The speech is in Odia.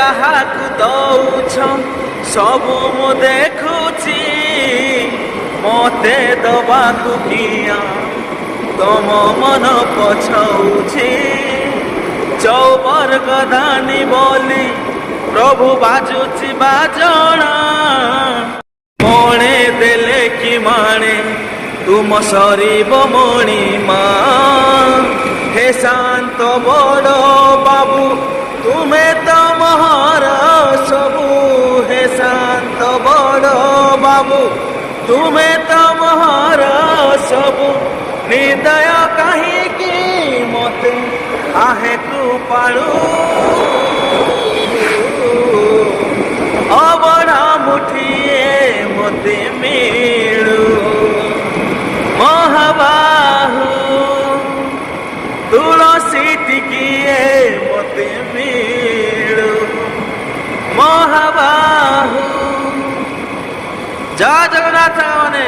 ଯାହାକୁ ଦଉଛ ସବୁ ମୁଁ ଦେଖୁଛି, ମତେ ଦବାକୁ କିଆ ତମ ମନ ପଛଉଛି। ଚୌବର୍ଗ ଦାନି ବୋଲି ପ୍ରଭୁ ବାଜୁଛି ବାଜଣା, ମଣେ ଦେଲେ କି ମାଣେ ତୁମ ସରିବ ମଣିମା। হে শান্ত বড় বাবু তুমি তো মহার সবু, হে শান্ত বড় বাবু তুমি তো মহার সবু। হৃদয় কাহিকি মতে আহে কৃপাଳୁ, ଅବଢ଼ା ମୁଠିଏ ମତେ ମିଳୁ। ମହାବାହୁ ତୁଳସୀ ଟିକିଏ ମତେ ମିଳୁ। ମହାବାହୁ। ଜୟ ଜଗନ୍ନାଥ ମାନେ।